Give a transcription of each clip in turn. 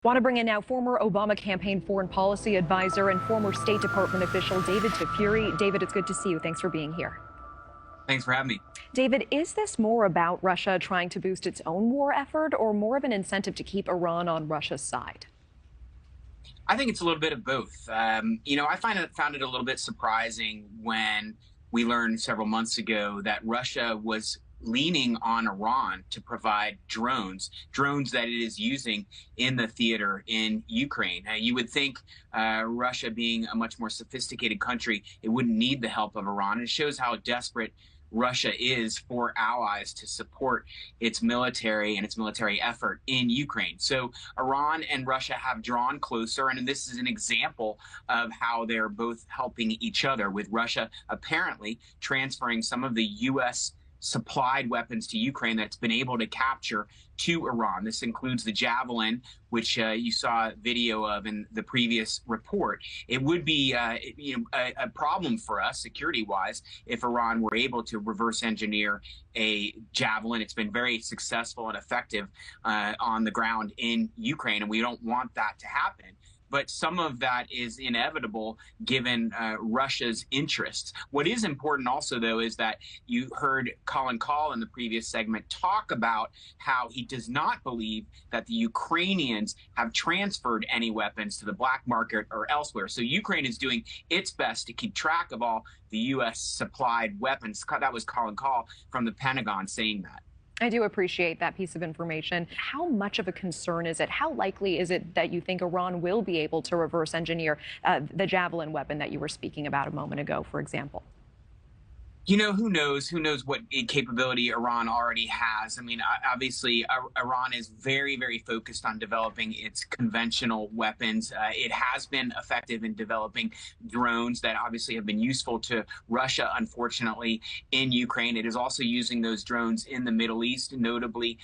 Want to bring in now former Obama campaign foreign policy advisor and former State Department official David Tafuri. David, it's good to see you. Thanks for being here. Thanks for having me. David, is this more about Russia trying to boost its own war effort or more of an incentive to keep Iran on Russia's side? I think it's a little bit of both. I found it a little bit surprising when we learned several months ago that Russia was leaning on Iran to provide drones that it is using in the theater in Ukraine. You would think Russia being a much more sophisticated country, it wouldn't need the help of Iran. It shows how desperate Russia is for allies to support its military and its military effort in Ukraine. So Iran and Russia have drawn closer, and this is an example of how they're both helping each other, with Russia apparently transferring some of the U.S. supplied weapons to Ukraine that's been able to capture to Iran. This includes the Javelin, which you saw video of in the previous report. It would be a problem for us security-wise if Iran were able to reverse engineer a Javelin. It's been very successful and effective on the ground in Ukraine, and we don't want that to happen. But some of that is inevitable given Russia's interests. What is important also, though, is that you heard Colin Call in the previous segment talk about how he does not believe that the Ukrainians have transferred any weapons to the black market or elsewhere. So Ukraine is doing its best to keep track of all the U.S. supplied weapons. That was Colin Call from the Pentagon saying that. I do appreciate that piece of information. How much of a concern is it? How likely is it that you think Iran will be able to reverse engineer the Javelin weapon that you were speaking about a moment ago, for example? Who knows? Who knows what capability Iran already has? I mean, obviously, Iran is very, very focused on developing its conventional weapons. It has been effective in developing drones that obviously have been useful to Russia, unfortunately, in Ukraine. It is also using those drones in the Middle East, notably,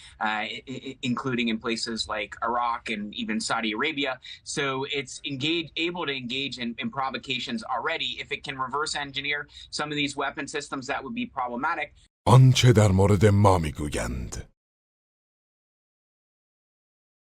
including in places like Iraq and even Saudi Arabia. So it's able to engage in provocations already. If it can reverse engineer some of these weapon systems, that would be problematic. آنچه در مورد ما میگویند